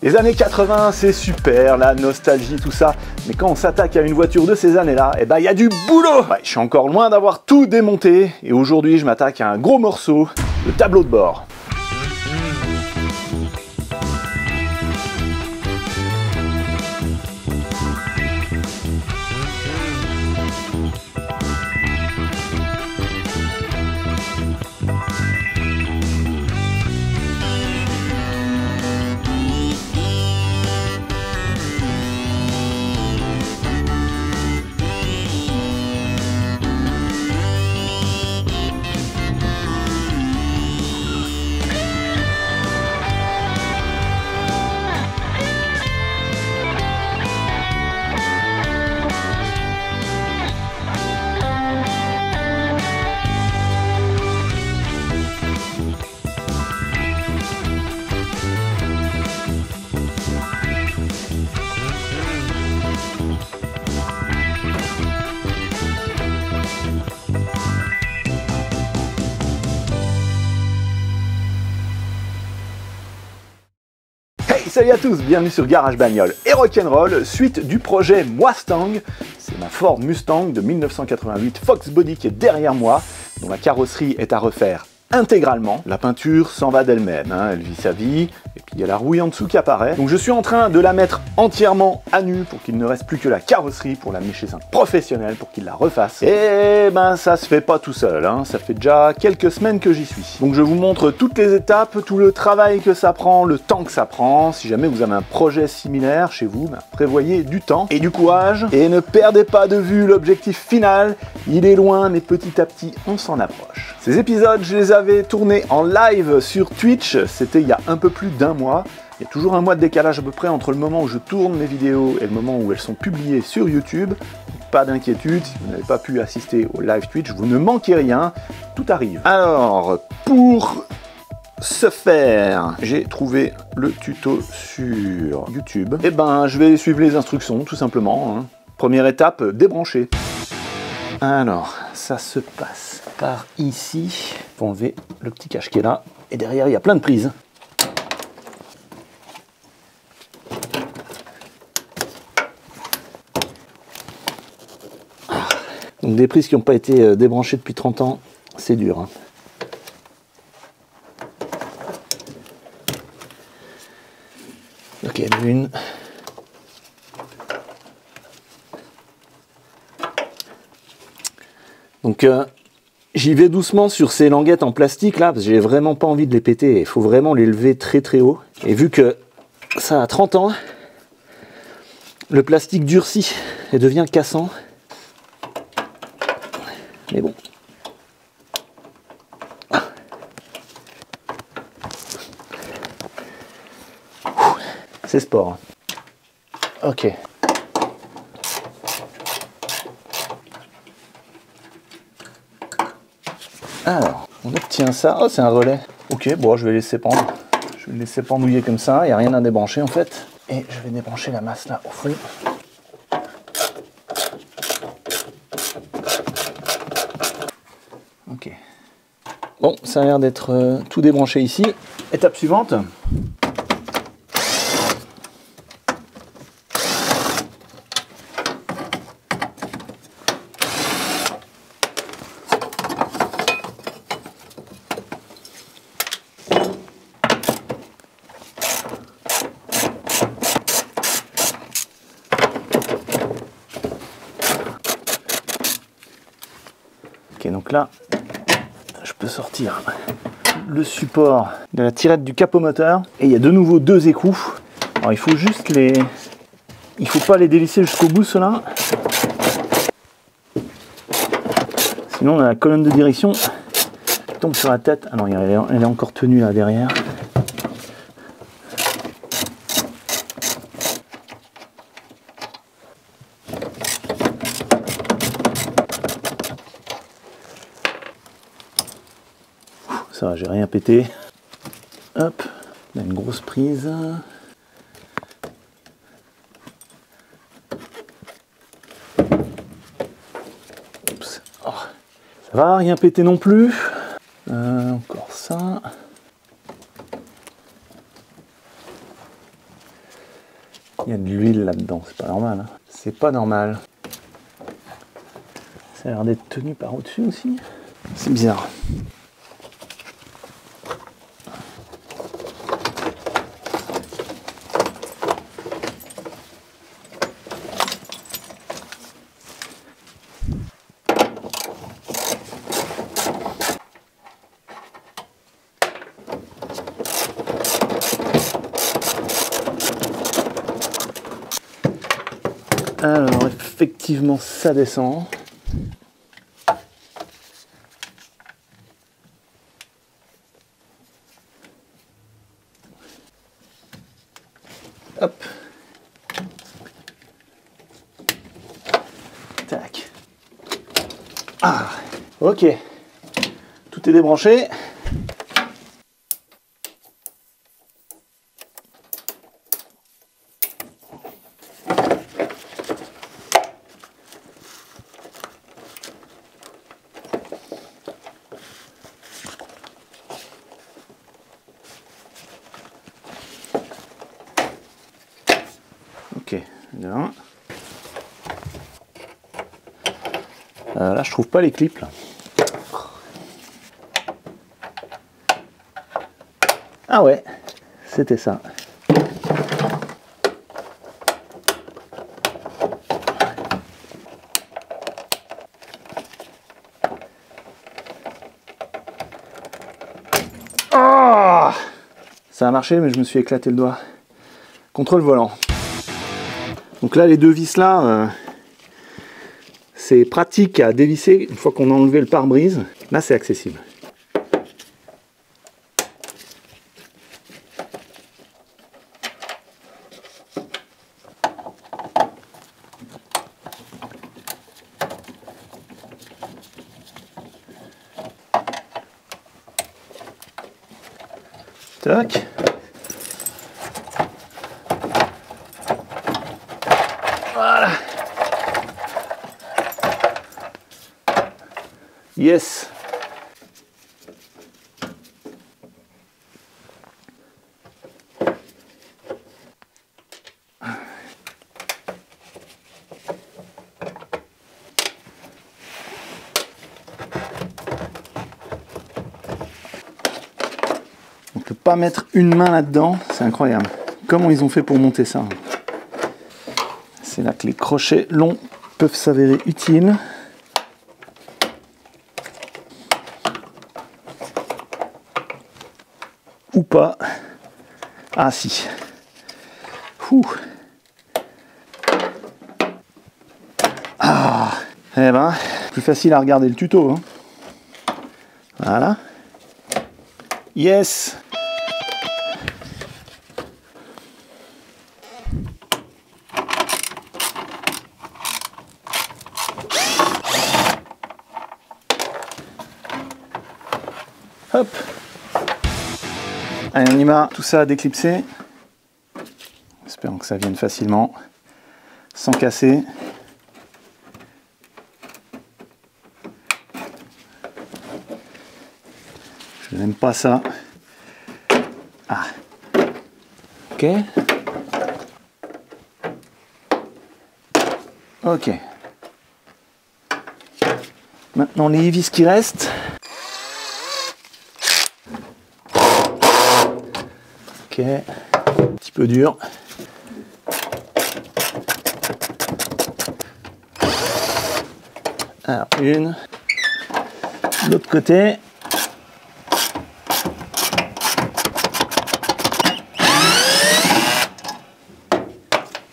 Les années 80, c'est super, la nostalgie, tout ça. Mais quand on s'attaque à une voiture de ces années-là, eh ben, il y a du boulot. Ouais, je suis encore loin d'avoir tout démonté. Et aujourd'hui, je m'attaque à un gros morceau, le tableau de bord. Salut à tous, bienvenue sur Garage Bagnole et Rock'n'Roll, suite du projet Mustang. C'est ma Ford Mustang de 1988 Fox Body qui est derrière moi, dont la carrosserie est à refaire intégralement. La peinture s'en va d'elle-même, hein, elle vit sa vie, et puis il y a la rouille en dessous qui apparaît. Donc je suis en train de la mettre entièrement à nu pour qu'il ne reste plus que la carrosserie pour l'amener chez un professionnel pour qu'il la refasse. Et ben ça se fait pas tout seul, hein. Ça fait déjà quelques semaines que j'y suis. Donc je vous montre toutes les étapes, tout le travail que ça prend, le temps que ça prend. Si jamais vous avez un projet similaire chez vous, ben, prévoyez du temps et du courage. Et ne perdez pas de vue l'objectif final. Il est loin, mais petit à petit, on s'en approche. Ces épisodes, je les avais tournés en live sur Twitch. C'était il y a un peu plus d'un mois. Il y a toujours un mois de décalage à peu près entre le moment où je tourne mes vidéos et le moment où elles sont publiées sur YouTube. Pas d'inquiétude, si vous n'avez pas pu assister au live Twitch, vous ne manquez rien, tout arrive. Alors, pour ce faire, j'ai trouvé le tuto sur YouTube. Et ben, je vais suivre les instructions, tout simplement, hein. Première étape, débrancher. Alors, ça se passe par ici. Il faut enlever le petit cache qui est là. Et derrière, il y a plein de prises. Donc des prises qui n'ont pas été débranchées depuis 30 ans, c'est dur, hein. Ok, une. Donc j'y vais doucement sur ces languettes en plastique là, parce que j'ai vraiment pas envie de les péter. Il faut vraiment les lever très très haut. Et vu que ça a 30 ans, le plastique durcit et devient cassant. Mais bon. C'est sport. Ok. Alors, on obtient ça. Oh, c'est un relais. Ok, bon, je vais laisser pendre. Je vais le laisser pendouiller comme ça. Il n'y a rien à débrancher en fait. Et je vais débrancher la masse là au fond. Ok. Bon, ça a l'air d'être tout débranché ici. Étape suivante. Ok, donc là, je peux sortir le support de la tirette du capot moteur. Et il y a de nouveau deux écrous. Alors il faut juste les... Il faut pas les dévisser jusqu'au bout, ceux-là. Sinon, la colonne de direction tombe sur la tête. Ah non, elle est encore tenue là derrière. Ça va, j'ai rien pété. Hop, on a une grosse prise. Oups. Oh. Ça va, rien péter non plus. Encore ça. Il y a de l'huile là-dedans, c'est pas normal. Hein. C'est pas normal. Ça a l'air d'être tenu par au-dessus aussi. C'est bizarre. Alors effectivement ça descend. Hop. Tac. Ah, ok. Tout est débranché. Ok, bien. Là, je trouve pas les clips. Là. Ah ouais, c'était ça. Oh, ça a marché, mais je me suis éclaté le doigt contre le volant. Donc là, les deux vis là, c'est pratique à dévisser une fois qu'on a enlevé le pare-brise. Là, c'est accessible. Tac. Voilà. Yes. On peut pas mettre une main là-dedans, c'est incroyable. Comment ils ont fait pour monter ça? C'est là que les crochets longs peuvent s'avérer utiles. Ou pas. Ah si. Ouh. Ah. Eh ben, plus facile à regarder le tuto. Hein. Voilà. Yes. Hop. Allez, on y va. Tout ça à déclipser. Espérons que ça vienne facilement, sans casser. Je n'aime pas ça. Ah. Ok. Ok. Maintenant les vis qui restent. Ok. Un petit peu dur. Alors une. De l'autre côté.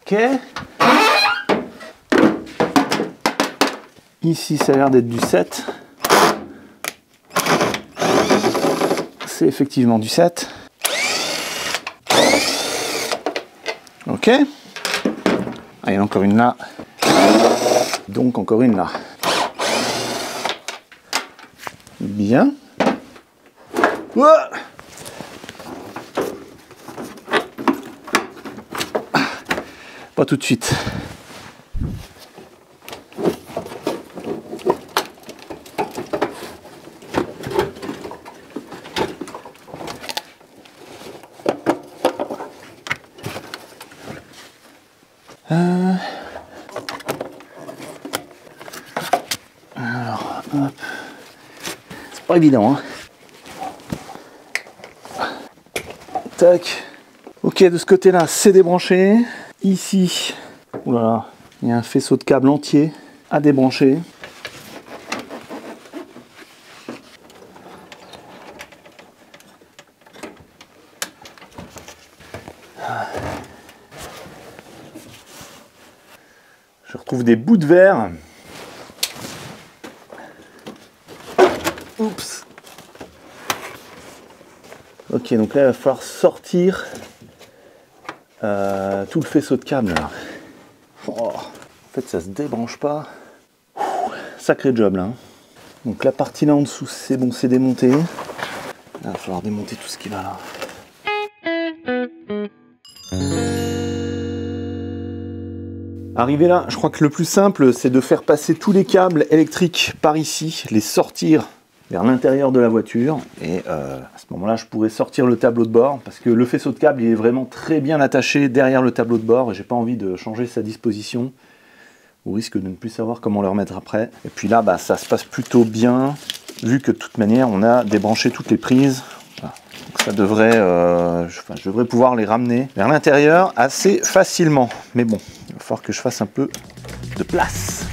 Ok. Ici, ça a l'air d'être du 7. C'est effectivement du 7. Ok. Ah, il y en a encore une là. Donc encore une là. Bien. Ouah. Pas tout de suite. Alors, hop. C'est pas évident, hein. Tac. Ok, de ce côté-là, c'est débranché. Ici, oulala, il y a un faisceau de câble entier à débrancher. Je retrouve des bouts de verre. Oups. Ok, donc là, il va falloir sortir tout le faisceau de câble. Là. Oh, en fait, ça se débranche pas. Sacré job, là. Hein. Donc la partie là en dessous, c'est bon, c'est démonté. Là, il va falloir démonter tout ce qui va là. Arrivé là, je crois que le plus simple, c'est de faire passer tous les câbles électriques par ici, les sortir vers l'intérieur de la voiture. Et à ce moment-là, je pourrais sortir le tableau de bord, parce que le faisceau de câble il est vraiment très bien attaché derrière le tableau de bord, et j'ai pas envie de changer sa disposition, au risque de ne plus savoir comment le remettre après. Et puis là, bah, ça se passe plutôt bien, vu que de toute manière, on a débranché toutes les prises. Voilà. Donc ça devrait, je devrais pouvoir les ramener vers l'intérieur assez facilement. Mais bon, il va falloir que je fasse un peu de place.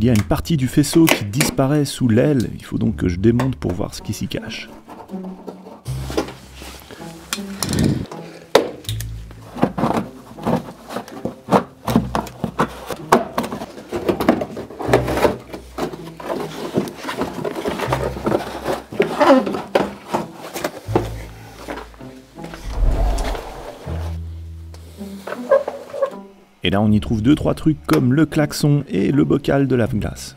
Il y a une partie du faisceau qui disparaît sous l'aile, il faut donc que je démonte pour voir ce qui s'y cache. Et là on y trouve 2-3 trucs comme le klaxon et le bocal de lave-glace.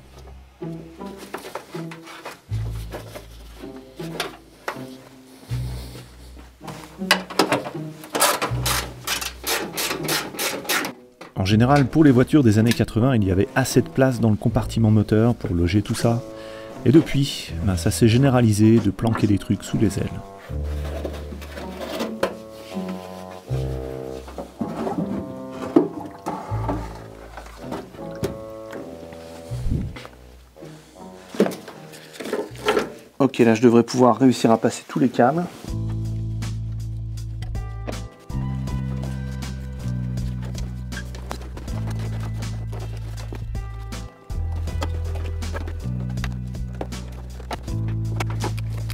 En général, pour les voitures des années 80, il y avait assez de place dans le compartiment moteur pour loger tout ça. Et depuis, ça s'est généralisé de planquer des trucs sous les ailes. Ok, là je devrais pouvoir réussir à passer tous les câbles.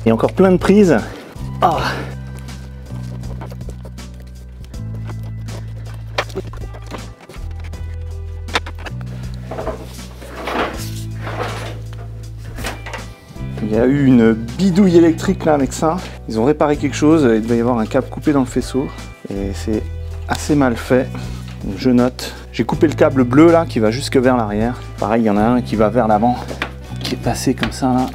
Il y a encore plein de prises. Ah. Il y a eu une bidouille électrique là avec ça. Ils ont réparé quelque chose, il devait y avoir un câble coupé dans le faisceau. Et c'est assez mal fait. Donc je note. J'ai coupé le câble bleu là qui va jusque vers l'arrière. Pareil, il y en a un qui va vers l'avant, qui est passé comme ça là.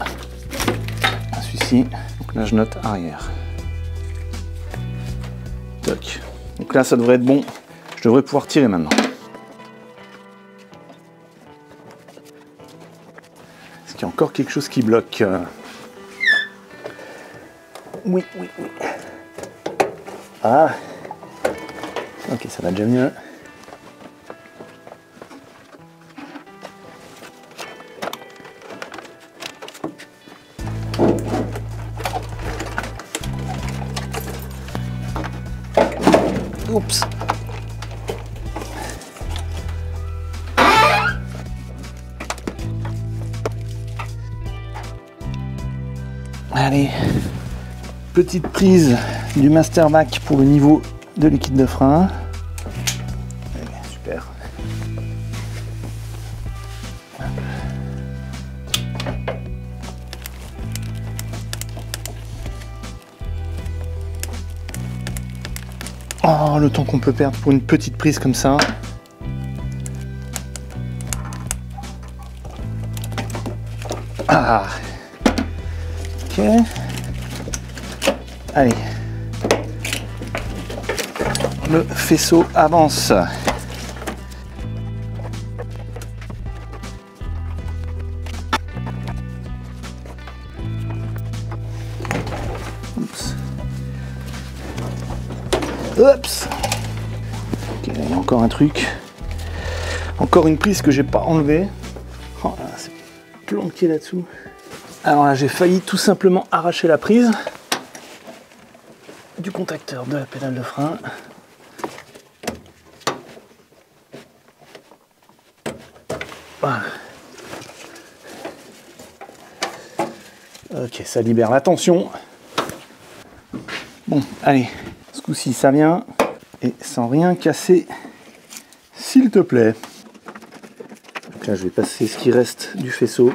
Celui-ci. Donc là je note arrière. Toc. Donc là ça devrait être bon. Je devrais pouvoir tirer maintenant. Est-ce qu'il y a encore quelque chose qui bloque? Oui. Ah. Ok, ça va déjà mieux. Oups. Allez, petite prise du Master Vac pour le niveau de liquide de frein. Allez, super. Oh, le temps qu'on peut perdre pour une petite prise comme ça. Ah. Ok. Allez. Le faisceau avance. Oups. Oups. Ok, il y a encore un truc. Encore une prise que j'ai pas enlevée. Oh là, c'est planqué là-dessous. Alors là, j'ai failli tout simplement arracher la prise du contacteur de la pédale de frein. Voilà. Ok, ça libère la tension. Bon, allez, ce coup-ci ça vient, et sans rien casser, s'il te plaît. Donc là, je vais passer ce qui reste du faisceau.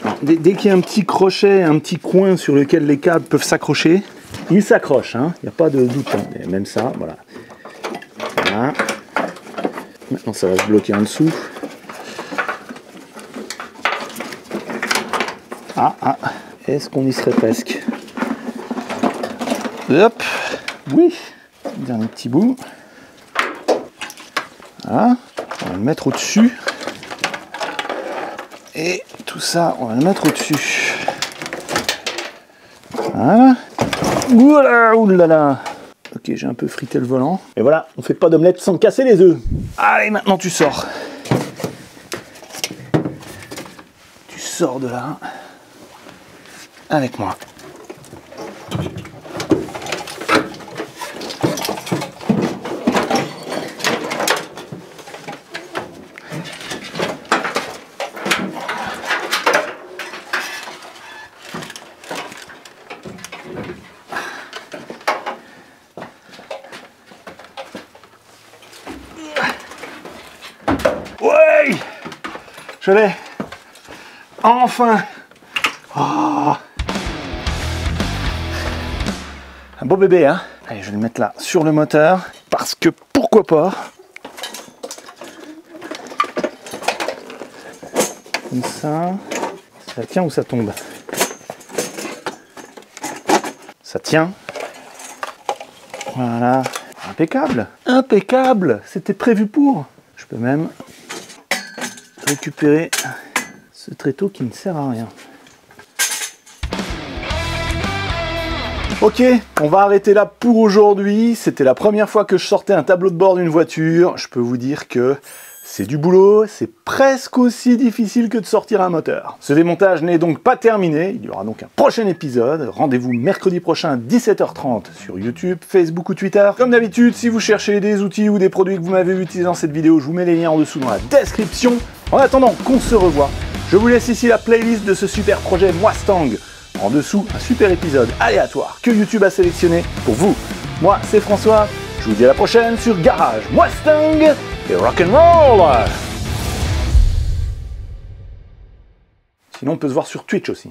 Alors, dès qu'il y a un petit crochet, un petit coin sur lequel les câbles peuvent s'accrocher, ils s'accrochent, hein, il n'y a pas de doute. Hein. Et même ça, voilà. Voilà. Maintenant, ça va se bloquer en dessous. Ah, est-ce qu'on y serait presque? Hop, oui, dernier petit bout. Voilà, on va le mettre au-dessus. Et tout ça, on va le mettre au-dessus. Voilà. Oulala, oulala. Ok, j'ai un peu frité le volant. Et voilà, on fait pas d'omelette sans casser les œufs. Allez, maintenant tu sors. Tu sors de là. Avec moi. Ouais, je l'ai. Enfin. Oh. Un beau bébé, hein. Allez, je vais le mettre là sur le moteur parce que pourquoi pas. Comme ça. Ça tient ou ça tombe? Ça tient. Voilà. Impeccable. Impeccable. C'était prévu pour. Je peux même récupérer ce tréteau qui ne sert à rien. Ok, on va arrêter là pour aujourd'hui. C'était la première fois que je sortais un tableau de bord d'une voiture. Je peux vous dire que c'est du boulot, c'est presque aussi difficile que de sortir un moteur. Ce démontage n'est donc pas terminé, il y aura donc un prochain épisode. Rendez-vous mercredi prochain 17h30 sur YouTube, Facebook ou Twitter. Comme d'habitude, si vous cherchez des outils ou des produits que vous m'avez utilisés dans cette vidéo, je vous mets les liens en dessous dans la description. En attendant qu'on se revoie, je vous laisse ici la playlist de ce super projet Mustang. En dessous, un super épisode aléatoire que YouTube a sélectionné pour vous. Moi, c'est François, je vous dis à la prochaine sur Garage Mustang et Rock'n'Roll. Sinon, on peut se voir sur Twitch aussi.